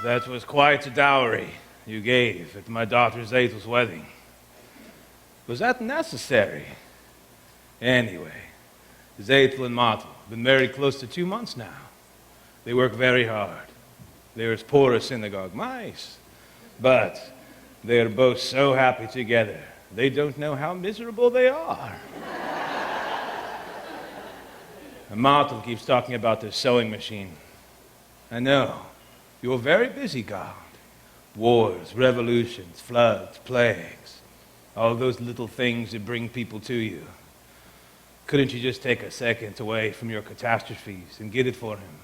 That was quite a dowry you gave at my daughter Zaytul's wedding. Was that necessary? Anyway, Zaytul and Matul have been married close to 2 months now. They work very hard. They're as poor as synagogue mice. But they are both so happy together, they don't know how miserable they are. And Matul keeps talking about their sewing machine. I know. You're very busy, God. Wars, revolutions, floods, plagues. All those little things that bring people to you. Couldn't you just take a second away from your catastrophes and get it for him?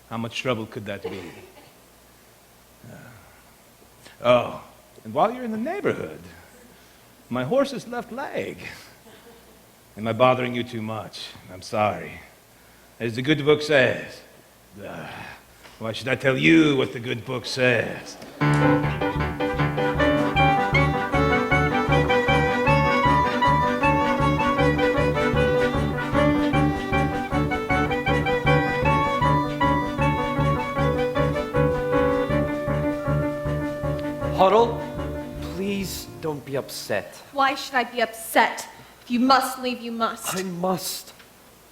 How much trouble could that be? Oh, and while you're in the neighborhood, my horse's left leg. Am I bothering you too much? I'm sorry. As the good book says, why should I tell you what the good book says? Huddle, please don't be upset. Why should I be upset? If you must leave, you must. I must.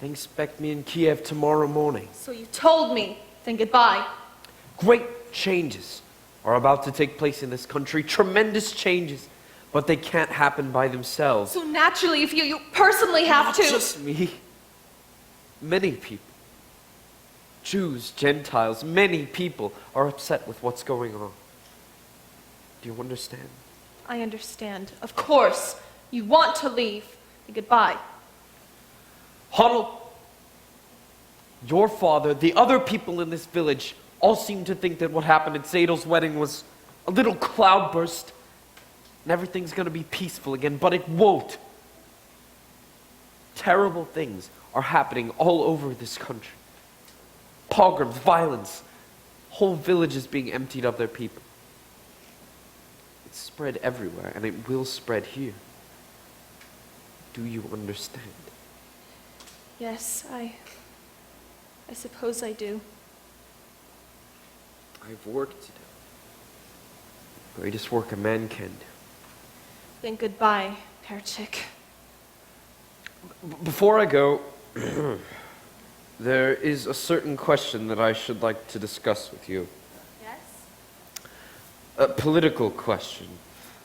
They expect me in Kiev tomorrow morning. So you told me. Then goodbye. Great changes are about to take place in this country. Tremendous changes. But they can't happen by themselves. So naturally, if you personally have to... Not just me. Many people. Jews, Gentiles, many people are upset with what's going on. Do you understand? I understand. Of course. You want to leave. Then goodbye. Huddle. Your father, the other people in this village, all seem to think that what happened at Zaytul's wedding was a little cloudburst, and everything's going to be peaceful again, but it won't. Terrible things are happening all over this country. Pogroms, violence, whole villages being emptied of their people. It's spread everywhere, and it will spread here. Do you understand? Yes, I suppose I do. I've work to do. Greatest work a man can do. Then goodbye, Perchik. Before I go, there is a certain question that I should like to discuss with you. Yes? A political question.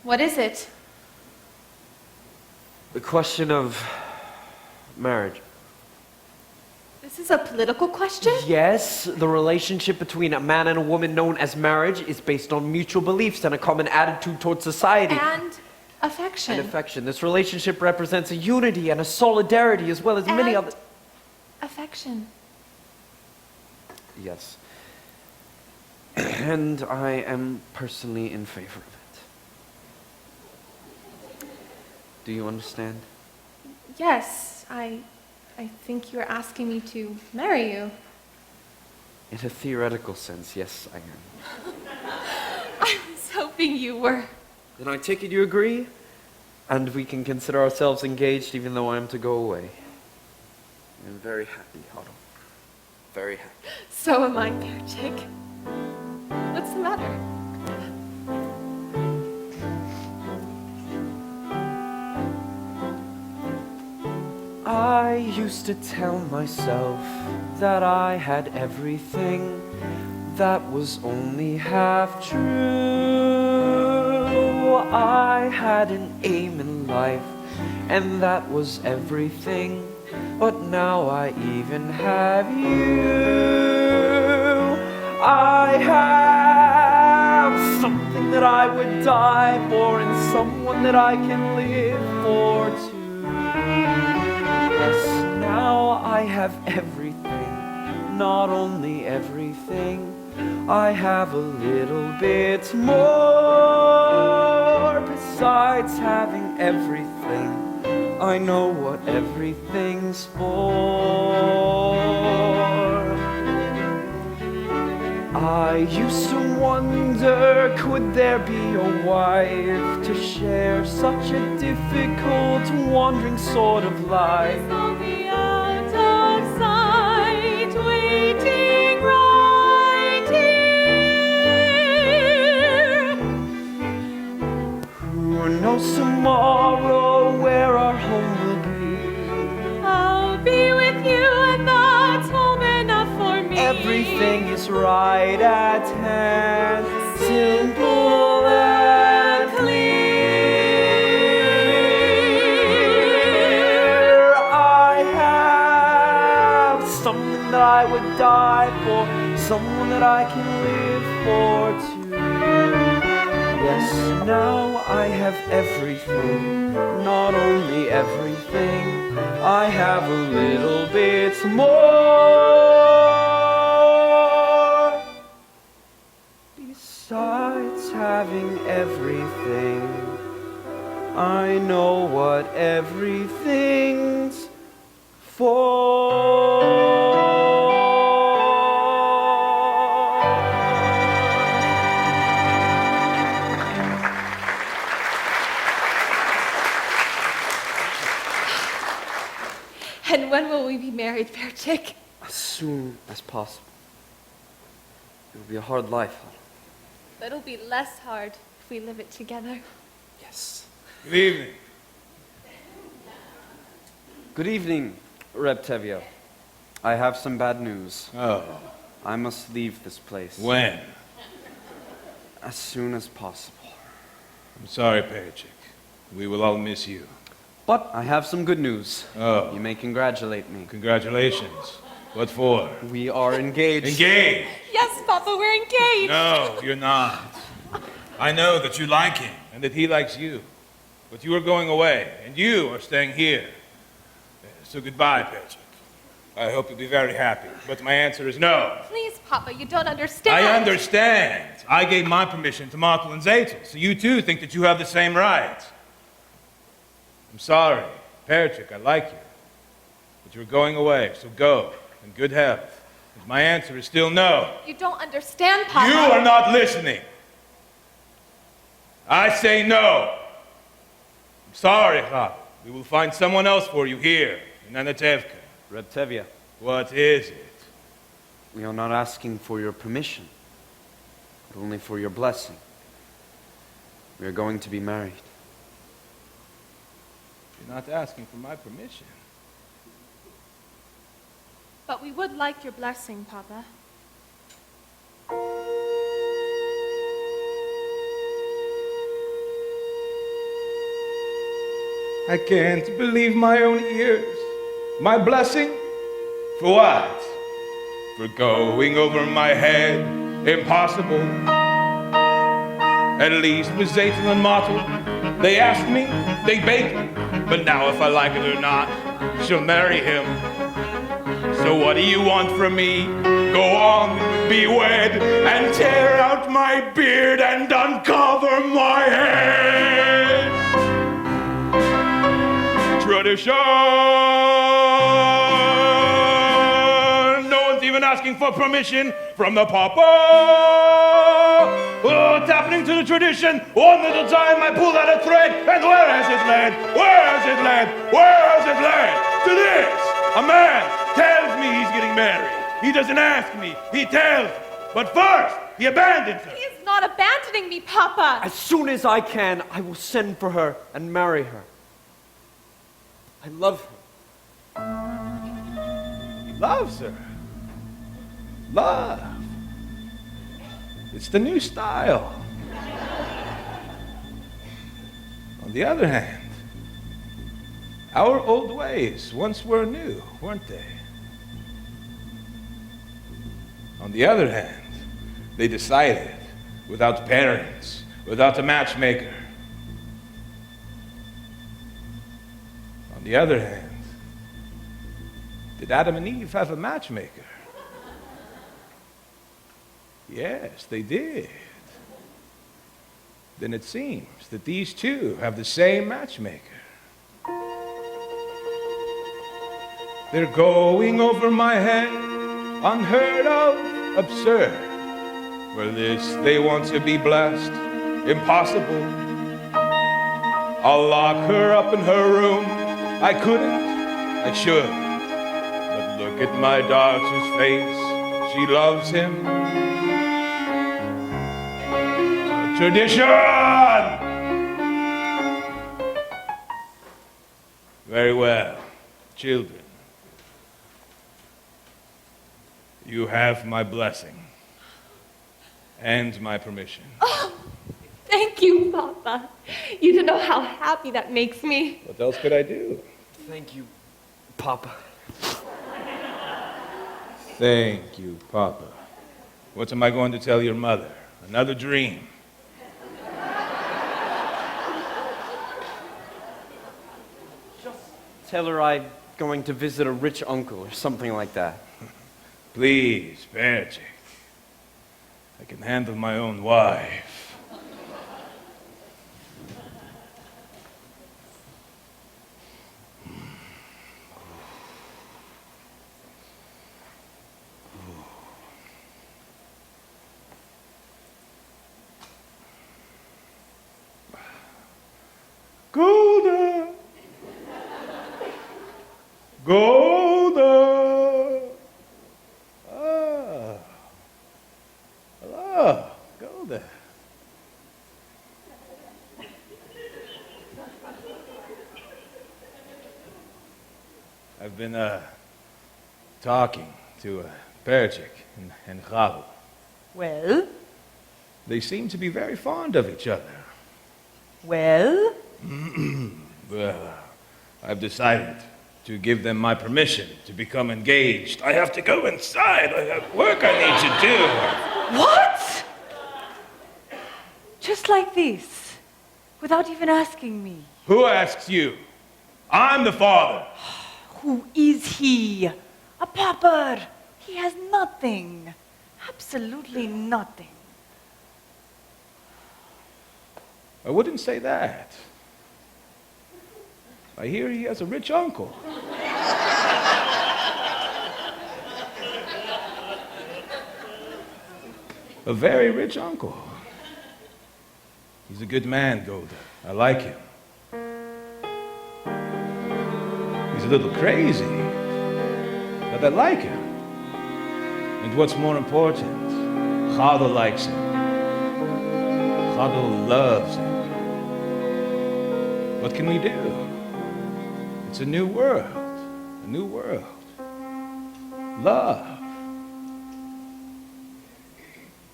What is it? The question of marriage. This is a political question? Yes, the relationship between a man and a woman known as marriage is based on mutual beliefs and a common attitude towards society. And affection. And affection. This relationship represents a unity and a solidarity as well as many other... affection. Yes. And I am personally in favor of it. Do you understand? Yes, I think you're asking me to marry you. In a theoretical sense, yes, I am. I was hoping you were. Then I take it you agree? And we can consider ourselves engaged even though I am to go away. I'm very happy, Otto. Very happy. So am I, Perchik. What's the matter? I used to tell myself that I had everything. That was only half true. I had an aim in life, and that was everything. But now I even have you. I have something that I would die for, and someone that I can live for too. Yes, now I have everything, not only everything, I have a little bit more. Besides having everything, I know what everything's for. I used to wonder, could there be a wife to share such a difficult, wandering sort of life? On the out of sight, waiting right here. knows tomorrow where our home will be? I'll be with you, and that's home enough for me. Everything is right at hand, simple and clear. I have someone that I would die for, someone that I can live for too. Yes, now I have everything, not only everything, I have a little bit more. Besides having everything, I know what everything's for. And when will we be married, Perchik? As soon as possible. It will be a hard life. But it'll be less hard if we live it together. Yes. Good evening. Good evening, Reptevio. I have some bad news. Oh, I must leave this place. when? As soon as possible. I'm sorry, Perchik. We will all miss you. But I have some good news. Oh, You may congratulate me. congratulations. What for? We are engaged. Engaged? Yes, Papa, we're engaged. No, you're not. I know that you like him and that he likes you. But you are going away, and you are staying here. So goodbye, Perchik. I hope you'll be very happy. But my answer is no. Please, Papa, you don't understand. I understand. I gave my permission to Martel and Zeytel, so you too think that you have the same rights. I'm sorry, Perchik, I like you. But you're going away, so go, in good health. And my answer is still no. You don't understand, Papa. You are not listening. I say no. I'm sorry, Chab. We will find someone else for you here, in Anatevka. Reptevia, What is it? we are not asking for your permission, but only for your blessing. We are going to be married. You're not asking for my permission. But we would like your blessing, Papa. I can't believe my own ears. My blessing? For what? For going over my head? Impossible. At least with Zeytel and Martel, they asked me, they begged me. But now if I like it or not, she'll marry him. So what do you want from me? Go on, be wed, and tear out my beard and uncover my head. Tradition! No one's even asking for permission from the Papa! Oh, what's happening to the tradition? One little time I pull out a thread, and where has it led? Where has it led? Where has it led? To this! A man tells me he's getting married. He doesn't ask me, he tells me. But first, he abandons her. He is not abandoning me, Papa. As soon as I can, I will send for her and marry her. I love her. He loves her. Love. It's the new style. On the other hand, our old ways once were new, weren't they? On the other hand, they decided without parents, without a matchmaker. On the other hand, did Adam and Eve have a matchmaker? Yes, they did. Then it seems that these two have the same matchmaker. They're going over my head, unheard of, absurd. For this they want to be blessed, impossible. I'll lock her up in her room. I couldn't, I should. But look at my daughter's face, she loves him. Tradition! Very well. Children, you have my blessing and my permission. Thank you, Papa. You don't know how happy that makes me. What else could I do? Thank you, Papa. Thank you, Papa. What am I going to tell your mother? Another dream. Tell her I'm going to visit a rich uncle or something like that. Please, Perchik. I can handle my own wife. Golda! Golda! Ah. Hello, Golda. I've been talking to Perchik and Chalo. Well, They seem to be very fond of each other. well, Well, I've decided to give them my permission to become engaged. I have to go inside. I have work I need to do. what? Just like this, without even asking me. Who asks you? I'm the father. Who is he? A pauper. He has nothing. Absolutely nothing. I wouldn't say that. I hear he has a rich uncle. A very rich uncle. He's a good man, Golda. I like him. He's a little crazy, but I like him. And what's more important, Chado likes him. Chado loves him. What can we do? It's a new world. A new world. Love.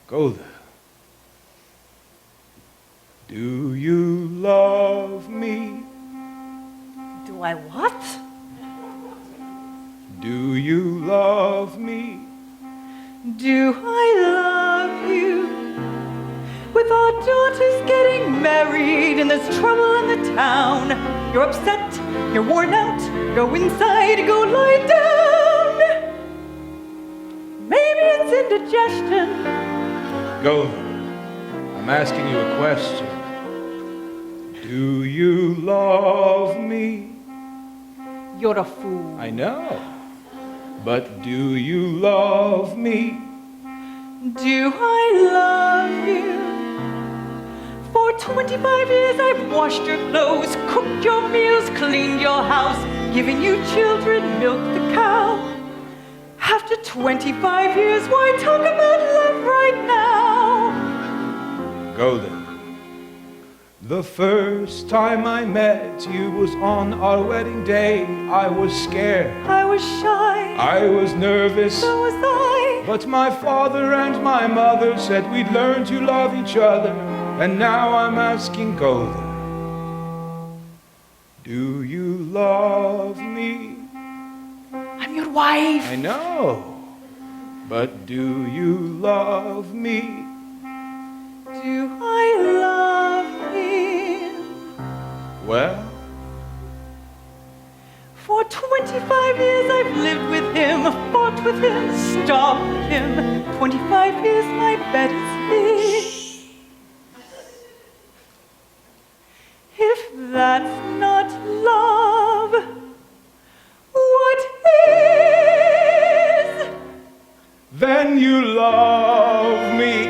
Golda. Do you love me? Do I what? Do you love me? Do I love you? With our daughters getting married and there's trouble in the town. You're upset, you're worn out, go inside, go lie down. Maybe it's indigestion. Golda, I'm asking you a question. Do you love me? You're a fool. I know. But do you love me? Do I love you? For 25 years I've washed your clothes, cooked your meals, cleaned your house, given you children, milked the cow. After 25 years, why talk about love right now? Golda, the first time I met you was on our wedding day. I was scared. I was shy. I was nervous. So was I. But my father and my mother said we'd learn to love each other. And now I'm asking Golda, do you love me? I'm your wife. I know, but do you love me? Do I love him? Well, For 25 years I've lived with him, fought with him, starved with him. 25 years my bed is his. If that's not love, what is? then you love me.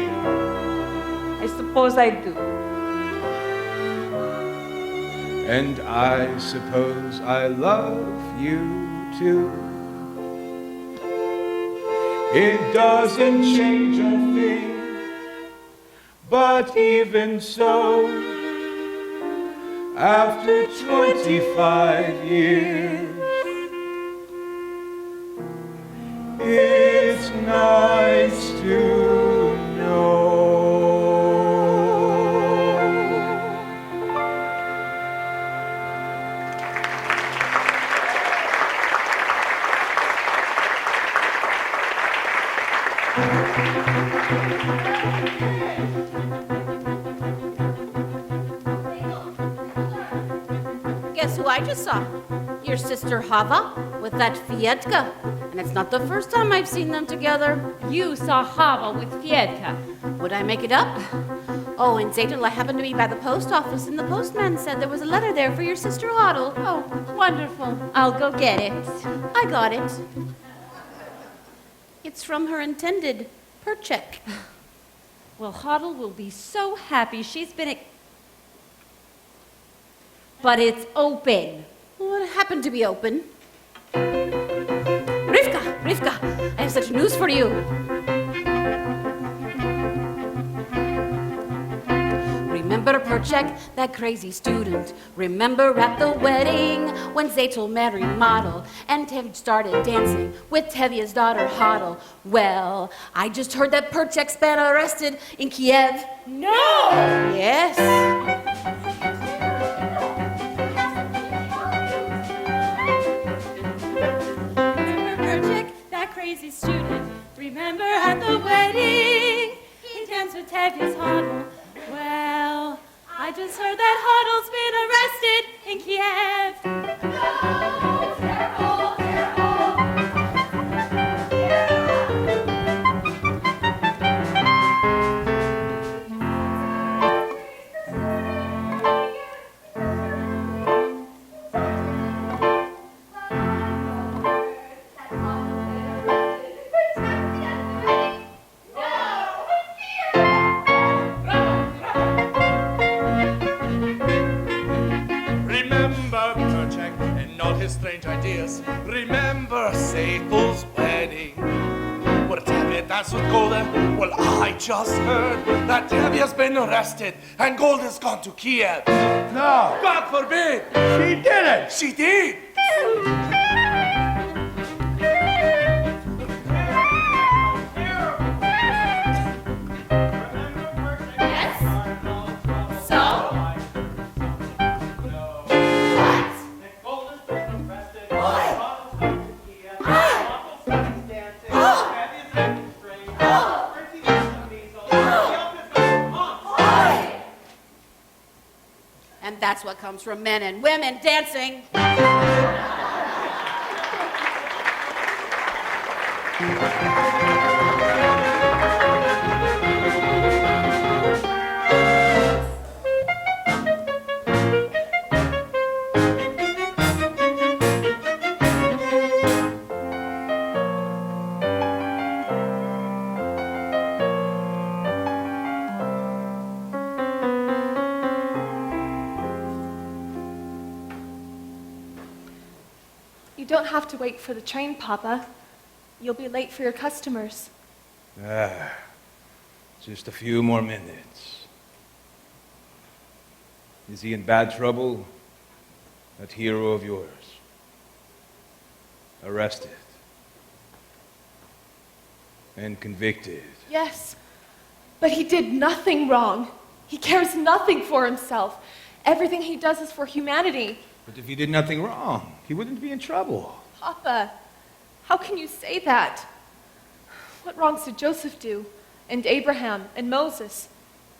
I suppose I do. And I suppose I love you too. It doesn't change a thing, but even so, after 25 years. It's nice to know. Guess who I just saw? Your sister Hava with that Fiedka. And it's not the first time I've seen them together. You saw Hava with Fiedka. Would I make it up? Oh, in Zedel, I happened to be by the post office, and the postman said there was a letter there for your sister Hodel. Oh, wonderful. I'll go get it. I got it. It's from her intended, Perchek. Well, Hodel will be so happy she's been... But it's open. Well, it happened to be open. Rivka, I have such news for you. Remember Perchek, that crazy student? Remember at the wedding when Zeytel married Model and Tev started dancing with Tevye's daughter Hodel? Well, I just heard that Perchek's been arrested in Kiev. No! Yes. Crazy student, remember at the wedding, he danced with Tevye's Hodel. Well, I just heard that Hodel's been arrested in Kiev. Strange ideas. Remember Seyful's wedding? Where Tevye danced with Golda? Well, I just heard that Tevye's been arrested and Golda's gone to Kiev. No! God forbid! She didn't! She did! That's what comes from men and women dancing. You don't have to wait for the train, Papa. You'll be late for your customers. Just a few more minutes. Is he in bad trouble? That hero of yours. Arrested. And convicted. Yes, but he did nothing wrong. He cares nothing for himself. Everything he does is for humanity. But if he did nothing wrong, he wouldn't be in trouble. Papa, how can you say that? What wrongs did Joseph do? And Abraham and Moses?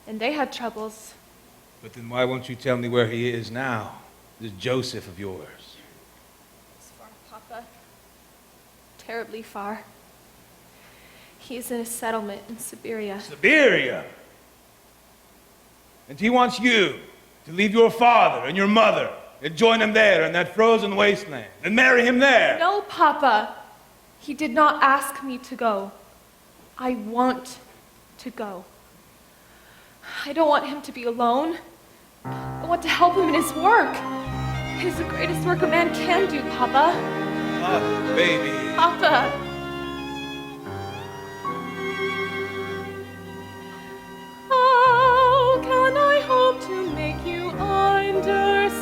And they had troubles. But then why won't you tell me where he is now? This Joseph of yours. It's far, Papa. Terribly far. He is in a settlement in Siberia. Siberia? And he wants you to leave your father and your mother and join him there in that frozen wasteland and marry him there. No, Papa. He did not ask me to go. I want to go. I don't want him to be alone. I want to help him in his work. It is the greatest work a man can do, Papa. Ah, baby. Papa. How can I hope to make you understand?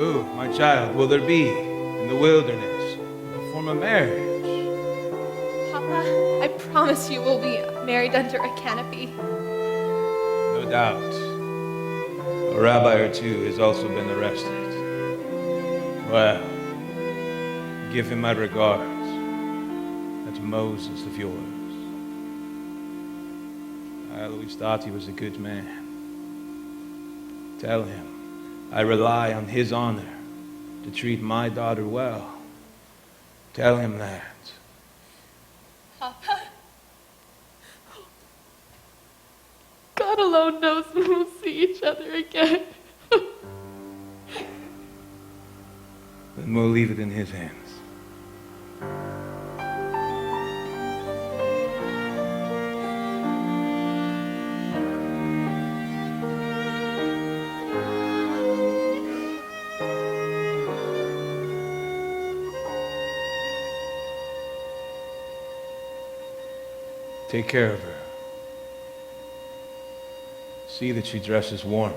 Who, my child, will there be in the wilderness to perform a marriage? Papa, I promise you we'll be married under a canopy. No doubt. A rabbi or two has also been arrested. Well, give him my regards. That's Moses of yours. I always thought he was a good man. Tell him I rely on his honor to treat my daughter well. Tell him that. Papa? God alone knows when we'll see each other again. Then we'll leave it in his hands. Take care of her. See that she dresses warm.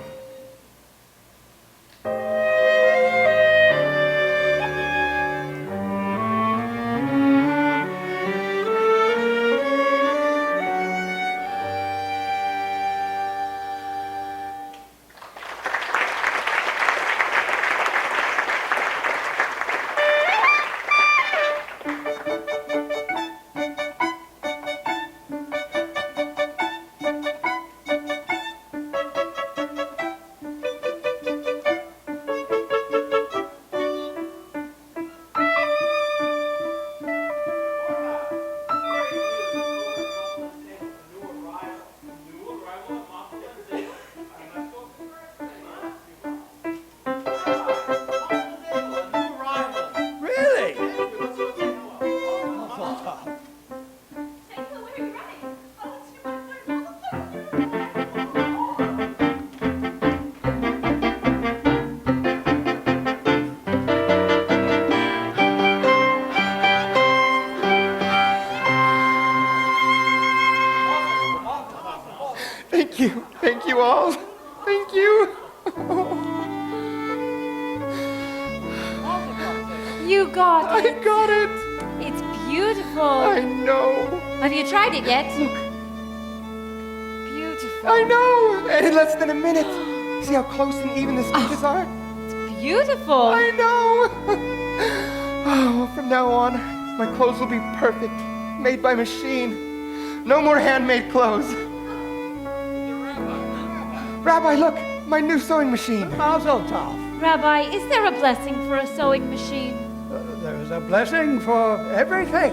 Thank you. Thank you all. Thank you. You got I it. got it. It's beautiful. I know. Have you tried it yet? Beautiful. I know. And in less than a minute. See how close and even the stitches are? Beautiful. I know. Oh, from now on, my clothes will be perfect. Made by machine. No more handmade clothes. Rabbi, look, my new sewing machine. Mazel tov. Rabbi, is there a blessing for a sewing machine? There's a blessing for everything.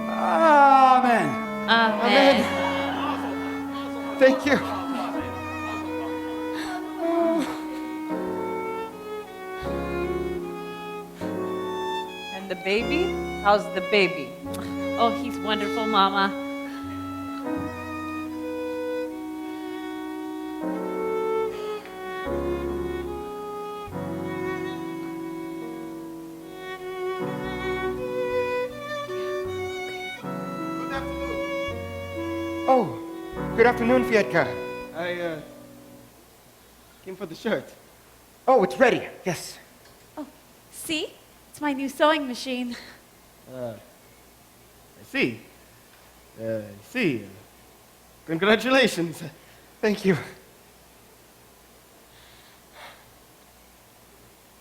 Amen. Amen. Thank you. And the baby? How's the baby? Oh, he's wonderful, Mama. Oh, good afternoon, Fietka. I came for the shirt. Oh, it's ready. Yes. Oh, see? It's my new sewing machine. I see. I see. Congratulations. Thank you.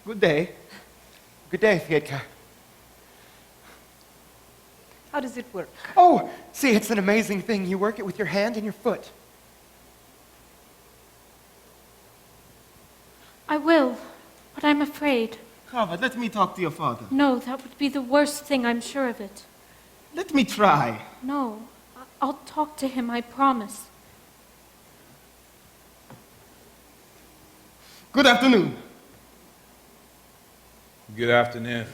Good day. Good day, Fietka. How does it work? Oh, see, it's an amazing thing. You work it with your hand and your foot. I will, but I'm afraid. Kava, let me talk to your father. No, that would be the worst thing, I'm sure of it. Let me try. No, I'll talk to him, I promise. Good afternoon. Good afternoon.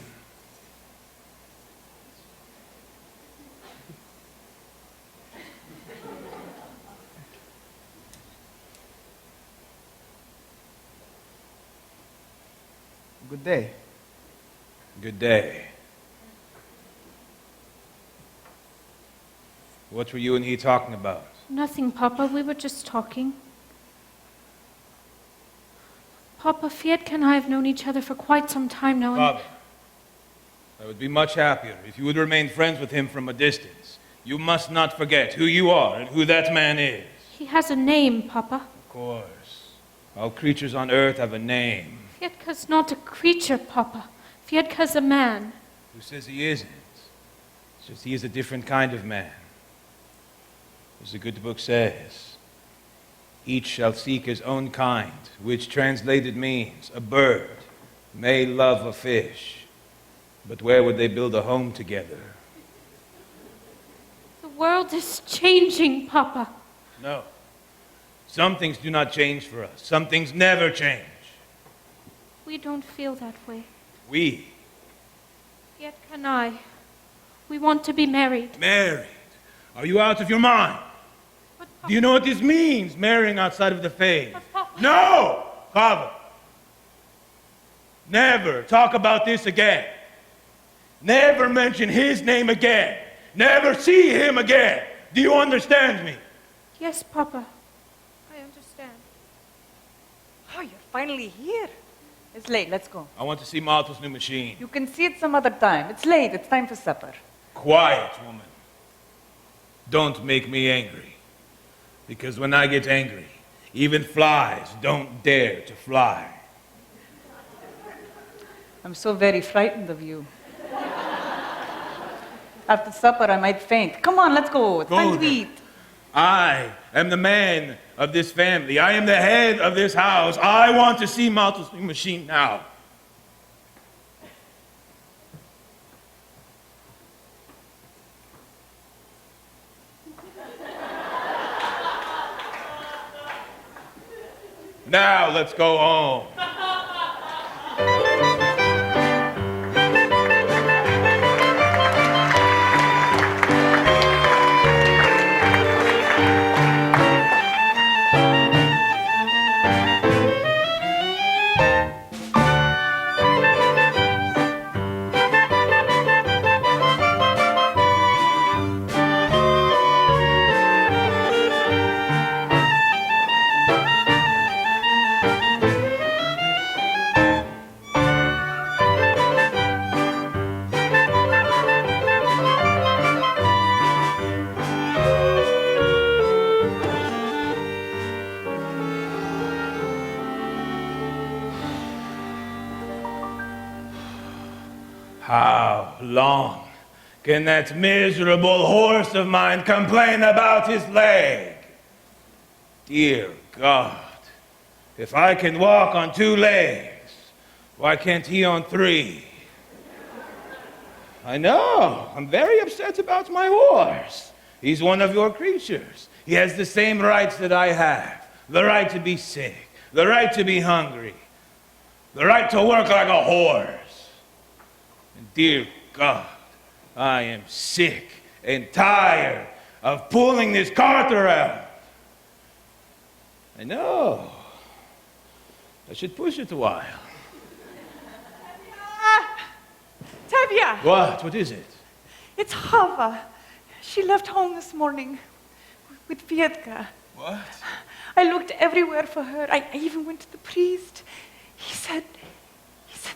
Good day. Good day. What were you and he talking about? Nothing, Papa. We were just talking. Papa, Fiedka and I have known each other for quite some time now. Father, I would be much happier if you would remain friends with him from a distance. You must not forget who you are and who that man is. He has a name, Papa. Of course. All creatures on earth have a name. Fiedka's not a creature, Papa. Fiedka's a man. Who says he isn't? It's just he is a different kind of man. As the good book says, each shall seek his own kind, which translated means a bird may love a fish, but where would they build a home together? The world is changing, Papa. No. Some things do not change for us. Some things never change. We don't feel that way. We. Fiedka and I, we want to be married. Married? Are you out of your mind? But Do you know what this means, marrying outside of the faith? Papa. No! Father, never talk about this again. Never mention his name again. Never see him again. Do you understand me? Yes, Papa. I understand. Oh, you're finally here. It's late. Let's go. I want to see Malta's new machine. You can see it some other time. It's late. It's time for supper. Quiet, woman. Don't make me angry. Because when I get angry, even flies don't dare to fly. I'm so very frightened of you. After supper, I might faint. Come on, let's go. It's time to then. eat. I am the man of this family. I am the head of this house. I want to see Malta's new machine now. Now let's go home. How long can that miserable horse of mine complain about his leg? Dear God, if I can walk on 2 legs, why can't he on 3? I know, I'm very upset about my horse. He's one of your creatures. He has the same rights that I have. The right to be sick, the right to be hungry, the right to work like a horse. And dear God, I am sick and tired of pulling this cart around. I know. I should push it a while. Tevye! What? What is it? It's Hava. She left home this morning with Fiedka. What? I looked everywhere for her. I even went to the priest. He said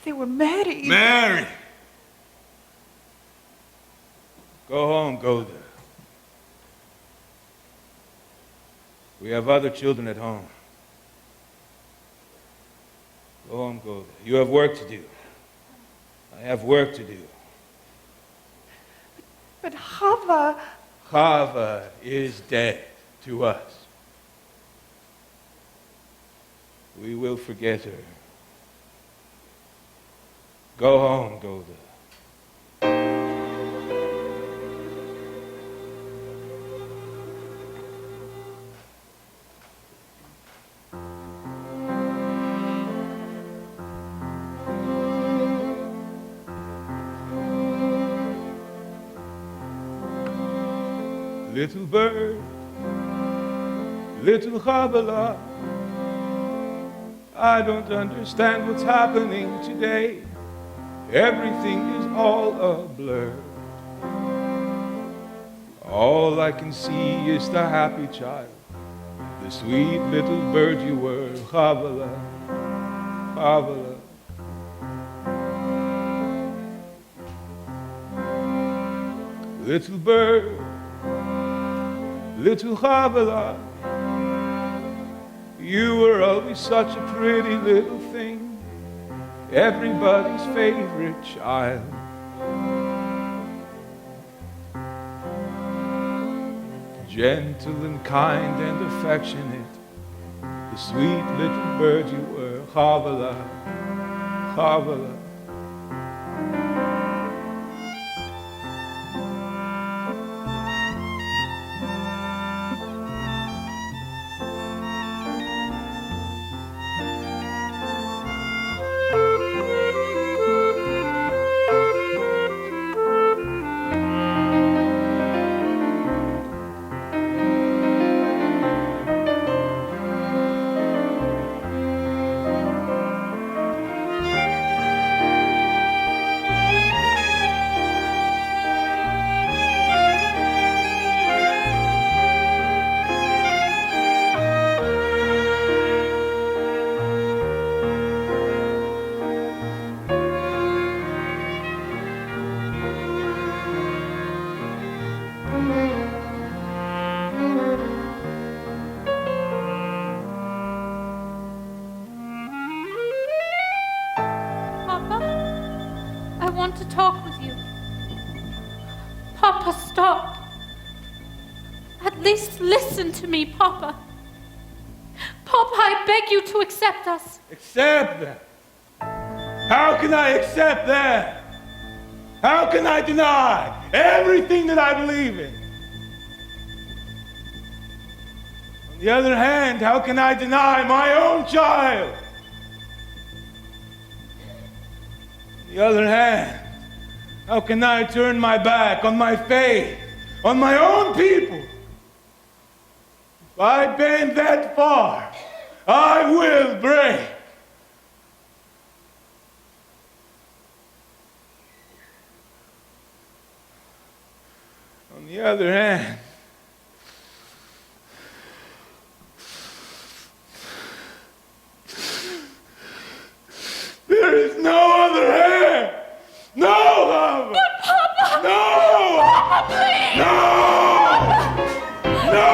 they were married. Mary! Go home, Golda. We have other children at home. Go home, Golda. You have work to do. I have work to do. But Hava... Chava is dead to us. We will forget her. Go home, Golda. Little bird, little Chabala, I don't understand what's happening today. Everything is all a blur. All I can see is the happy child, the sweet little bird you were, Havala, Havala. Little bird, little Havala, you were always such a pretty little thing, everybody's favorite child. Gentle and kind and affectionate, the sweet little bird you were, Havala, Havala. I want to talk with you. Papa, stop. At least listen to me, Papa. Papa, I beg you to accept us. Accept that? How can I accept that? How can I deny everything that I believe in? On the other hand, how can I deny my own child? On the other hand, how can I turn my back on my faith, on my own people? If I bend that far, I will break. On the other hand, there is no other hand. No, Papa. But Papa! No! Papa, please! No! No!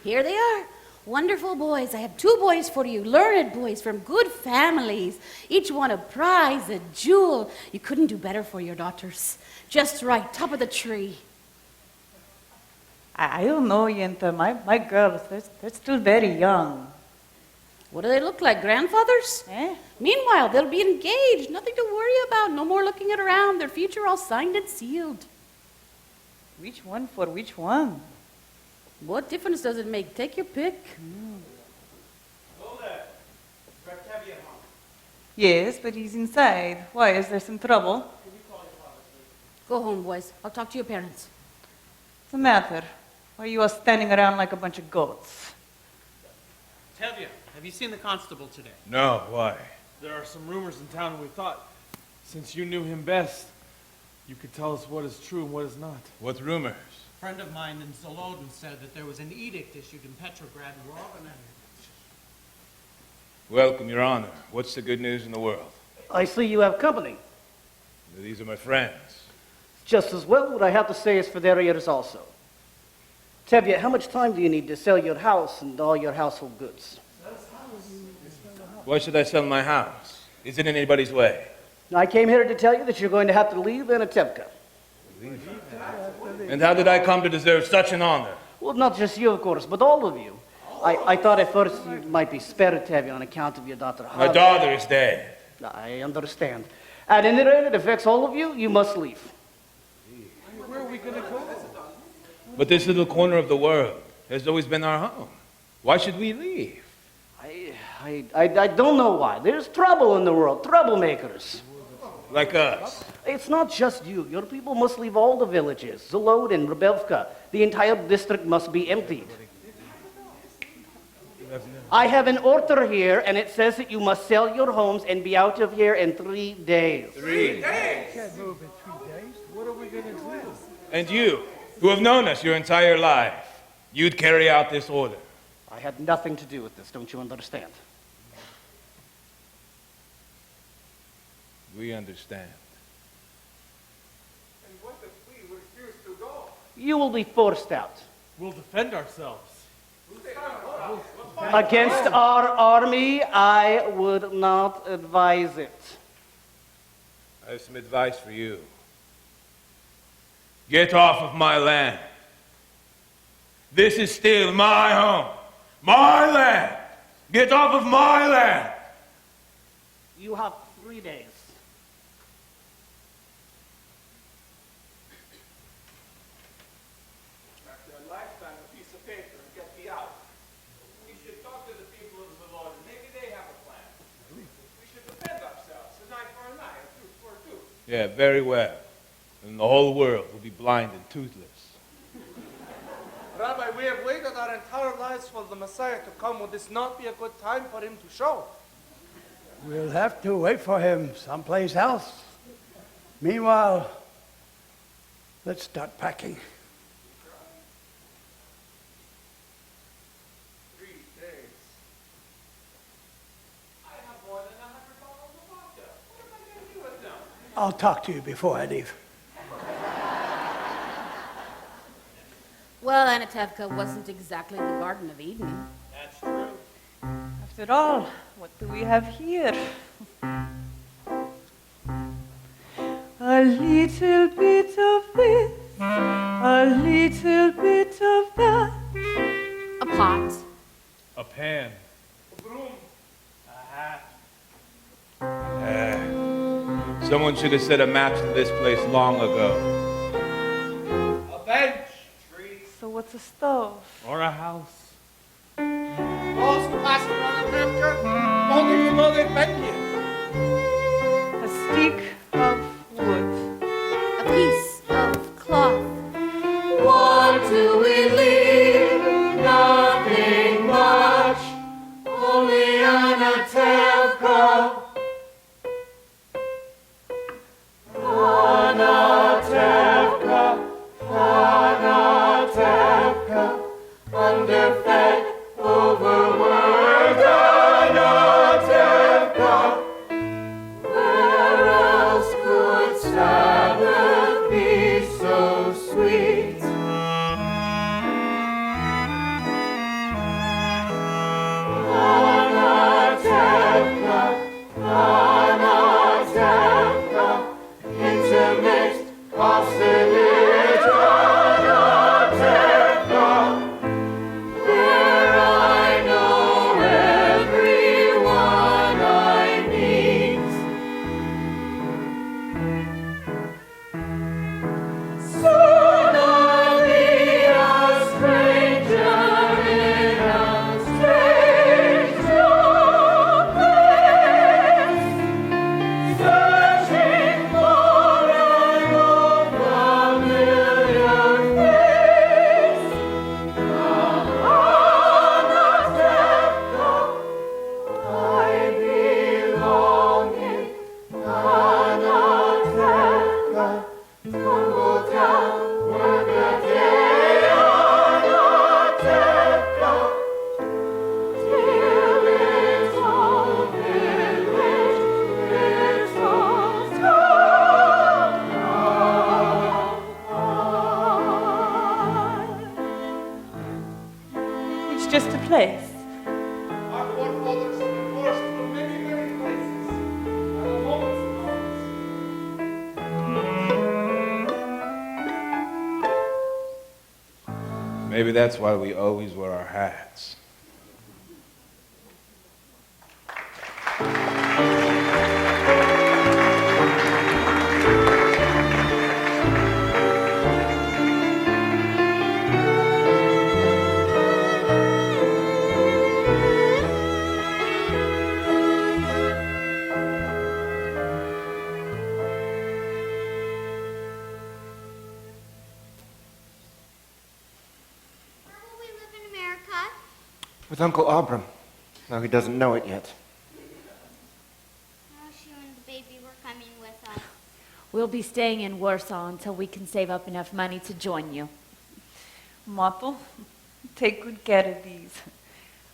Here they are. Wonderful boys. I have 2 boys for you, learned boys from good families. Each one a prize, a jewel. You couldn't do better for your daughters. Just right, top of the tree. I don't know, Yenta. My girls, they're still very young. What do they look like, grandfathers? Eh? Meanwhile, they'll be engaged. Nothing to worry about. No more looking at around. Their future all signed and sealed. Which one for which one? What difference does it make? Take your pick. Yes, but he's inside. Why, is there some trouble? Go home, boys. I'll talk to your parents. What's the matter? Why are you all standing around like a bunch of goats? Tevye, have you seen the constable today? No, why? There are some rumors in town, and we thought, since you knew him best, you could tell us what is true and what is not. What rumors? A friend of mine in Zolodin said that there was an edict issued in Petrograd, and we're all gonna... Welcome, Your Honor. What's the good news in the world? I see you have company. These are my friends. Just as well, what I have to say is for their ears also. Tevye, how much time do you need to sell your house and all your household goods? Why should I sell my house? Is it in anybody's way? I came here to tell you that you're going to have to leave Anatevka. And how did I come to deserve such an honor? Well, not just you, of course, but all of you. I thought at first you might be spared, Tevye, on account of your daughter. My daughter is dead. I understand. At any rate, it affects all of you. You must leave. Where are we going to go? But this little corner of the world has always been our home. Why should we leave? I don't know why. There's trouble in the world, troublemakers. Like us. It's not just you. Your people must leave all the villages. Zalod and Rebelka. The entire district must be emptied. I have an order here, and it says that you must sell your homes and be out of here in 3 days. 3 days? Can't move in 3 days. What are we going to do? And you, who have known us your entire life, you'd carry out this order. I had nothing to do with this, don't you understand? We understand. And what if we refuse to go? You will be forced out. We'll defend ourselves. Against our army, I would not advise it. I have some advice for you. Get off of my land. This is still my home. My land. Get off of my land. You have 3 days. After a lifetime, a piece of paper and get me out. We should talk to the people of the Lord, and maybe they have a plan. We should defend ourselves, an eye for an eye, a tooth for a tooth. Yeah, very well. And the whole world will be blind and toothless. Rabbi, we have waited our entire lives for the Messiah to come. Would this not be a good time for him to show? We'll have to wait for him someplace else. Meanwhile, let's start packing. 3 days. I have more than 100 bottles of vodka. What am I going to do with them? I'll talk to you before I leave. Well, Anatevka wasn't exactly the Garden of Eden. That's true. After all, what do we have here? A little bit of this, a little bit of that. A pot. A pan. A broom. A hat. Someone should have set a map to this place long ago. A bench. So what's a stove? Or a house. Those who pass around a picture, only you know they beg you. A stick of wood. A piece of cloth. What do we leave? Nothing much. Only Anatevka. Anatevka. Anatevka. Underfed, overworked Anatevka. Where else could Sabbath be so sweet? Anatevka, Anatevka, intermixed, obstinate Anatevka, where I know everyone I meet. Soon I'll be a stranger in a strange new place, searching for an old familiar face. Anatevka, I belong in Anatevka. Tumble down, work a day, Anatevka. Dear little village, little town. It's just a place. Our forefathers have been forced from many, many places. At a moment's notice. Maybe that's why we always wear our hats. With Uncle Abram. No, he doesn't know it yet. She and the baby were coming with us. We'll be staying in Warsaw until we can save up enough money to join you. Motto, take good care of these.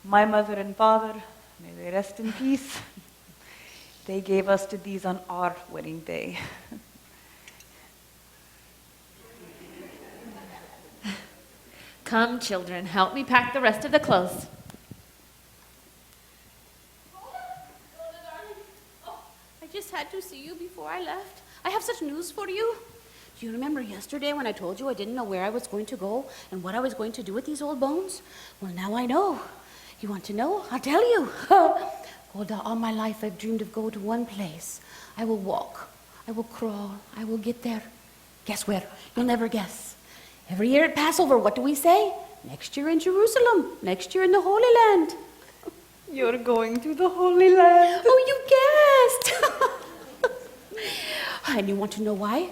My mother and father, may they rest in peace. They gave us to these on our wedding day. Come, children, help me pack the rest of the clothes. I just had to see you before I left. I have such news for you. Do you remember yesterday when I told you I didn't know where I was going to go and what I was going to do with these old bones? Well, now I know. You want to know? I'll tell you. Golda, all my life I've dreamed of going to one place. I will walk. I will crawl. I will get there. Guess where? You'll never guess. Every year at Passover, what do we say? Next year in Jerusalem. Next year in the Holy Land. You're going to the Holy Land. Oh, you guessed! And you want to know why?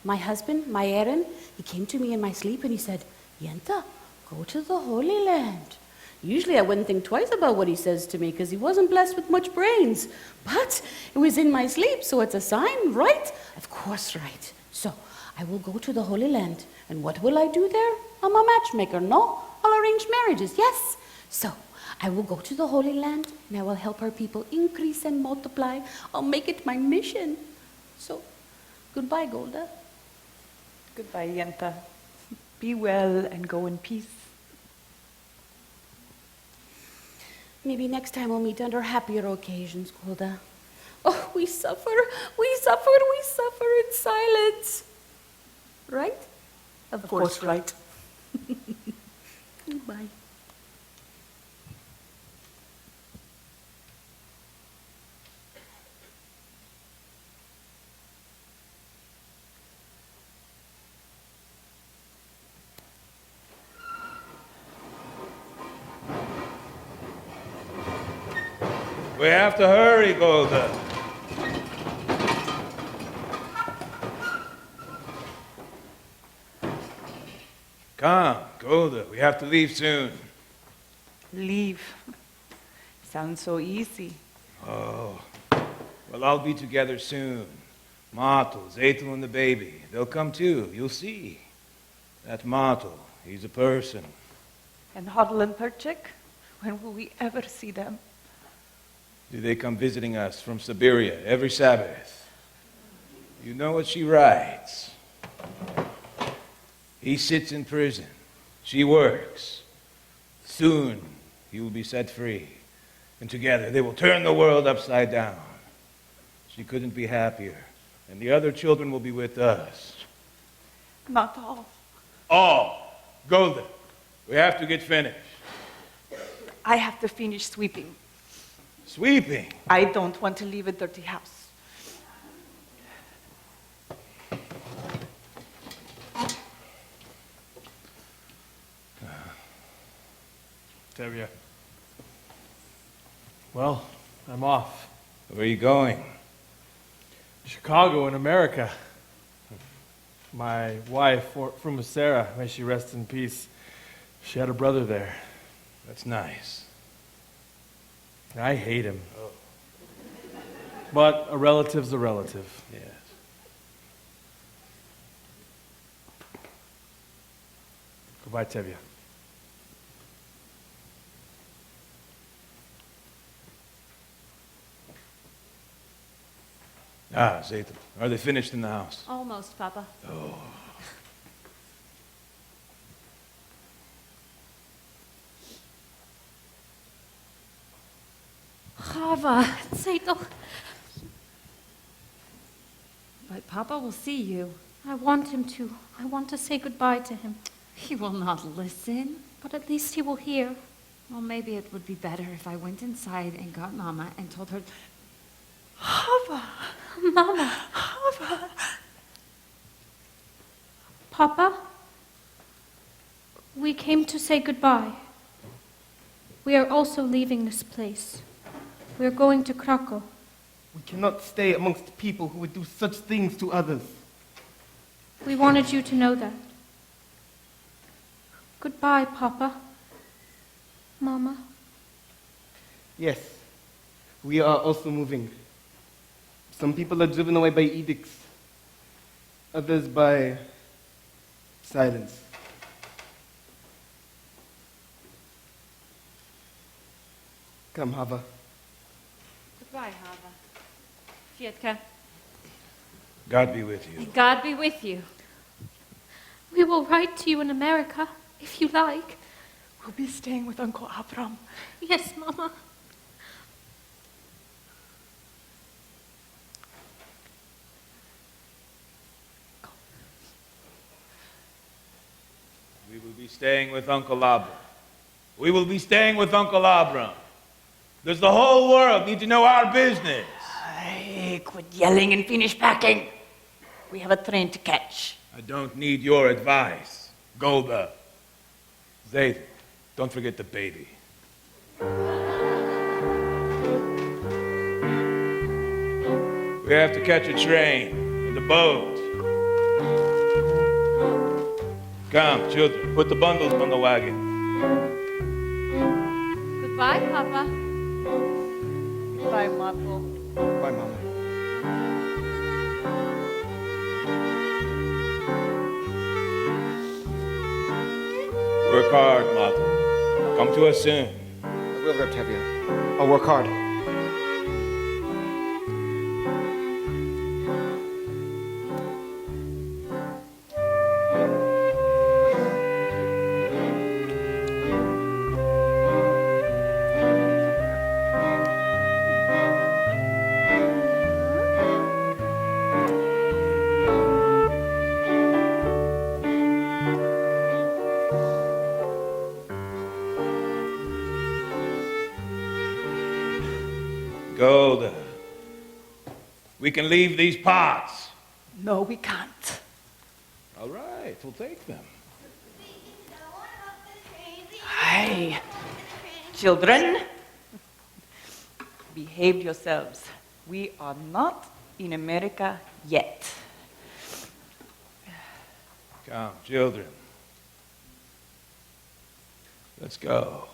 My husband, my Aaron, he came to me in my sleep and he said, Yenta, go to the Holy Land. Usually I wouldn't think twice about what he says to me because he wasn't blessed with much brains. But it was in my sleep, so it's a sign, right? Of course, right. So I will go to the Holy Land. And what will I do there? I'm a matchmaker, no? I'll arrange marriages, yes. So I will go to the Holy Land and I will help our people increase and multiply. I'll make it my mission. So, goodbye, Golda. Goodbye, Yenta. Be well and go in peace. Maybe next time we'll meet under happier occasions, Golda. Oh, we suffer in silence. Right? Of course, right. Goodbye. We have to hurry, Golda. Come, Golda, we have to leave soon. Leave. Sounds so easy. Oh, well, I'll be together soon. Mato, Zeytel, and the baby, they'll come too, you'll see. That Mato, he's a person. And Hodl and Perchik? When will we ever see them? Do they come visiting us from Siberia every Sabbath? You know what she writes. He sits in prison. She works. Soon he will be set free. And together they will turn the world upside down. She couldn't be happier. And the other children will be with us. Not all. All. Golda, we have to get finished. I have to finish sweeping. Sweeping? I don't want to leave a dirty house. Tevye. Well, I'm off. Where are you going? Chicago in America. My wife, from Sarah, may she rest in peace, she had a brother there. That's nice. I hate him. Oh. But a relative's a relative. Yes. Goodbye, Tevye. Ah, Zeytel, are they finished in the house? Almost, Papa. Oh. Chava, Zeytel. But Papa will see you. I want him to. I want to say goodbye to him. He will not listen, but at least he will hear. Well, maybe it would be better if I went inside and got Mama and told her... Hava! Mama! Hava! Papa? We came to say goodbye. We are also leaving this place. We are going to Krakow. We cannot stay amongst people who would do such things to others. We wanted you to know that. Goodbye, Papa. Mama. Yes, we are also moving. Some people are driven away by edicts, others by silence. Come, Hava. Goodbye, Hava. Fietka. God be with you. God be with you. We will write to you in America, if you like. We'll be staying with Uncle Abram. Yes, Mama. We will be staying with Uncle Abram. We will be staying with Uncle Abram. Does the whole world need to know our business? Hey, quit yelling and finish packing. We have a train to catch. I don't need your advice. Golda. Zaid, don't forget the baby. We have to catch a train and a boat. Come, children, put the bundles on the wagon. Goodbye, Papa. Bye, Marco. Bye, Mama. Work hard, Mato. Come to us soon. I will, Reb Tevye. I'll work hard. Golda. We can leave these pots. No, we can't. All right, we'll take them. Hey, children, behave yourselves. We are not in America yet. Come, children. Let's go.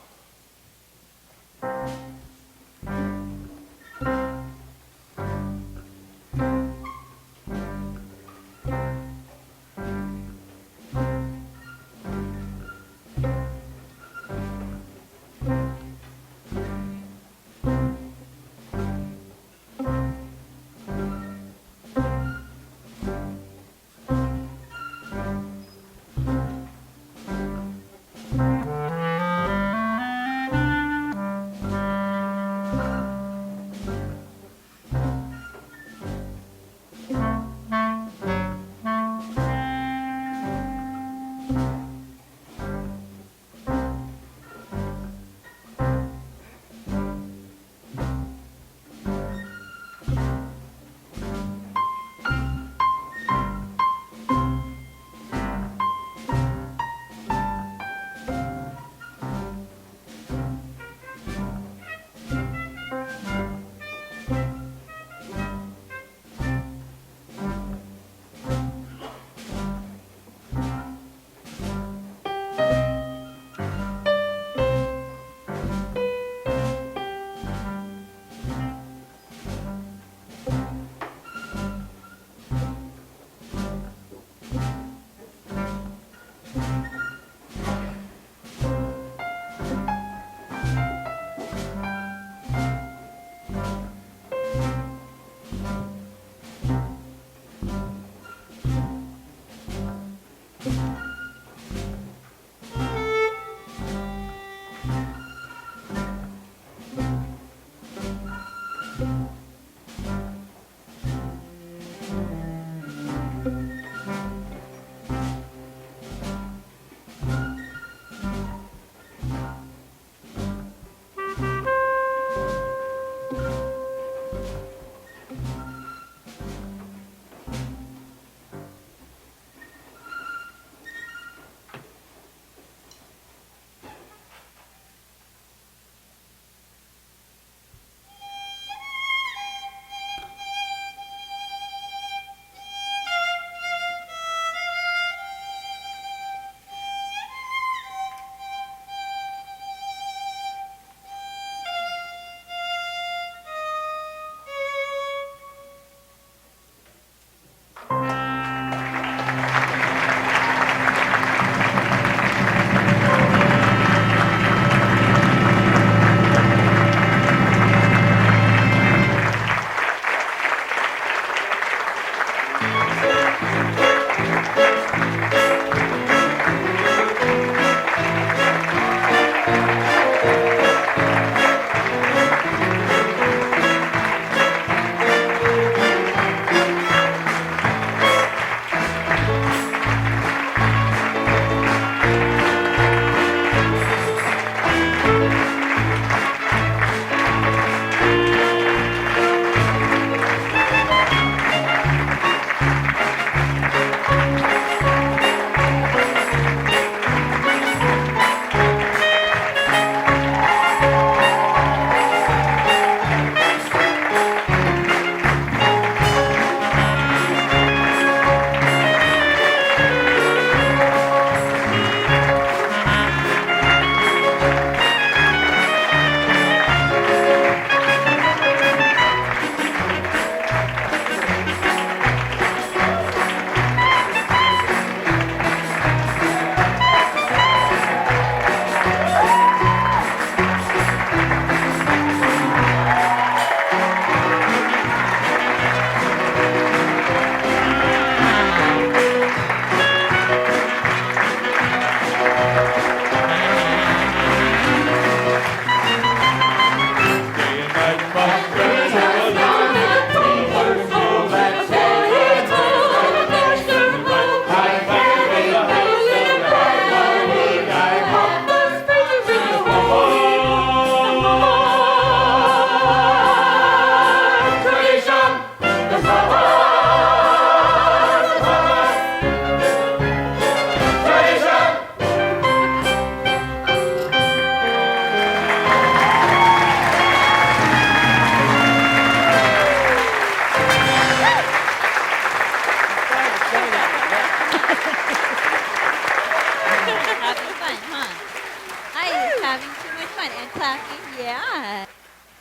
having too much fun. And clapping, yeah.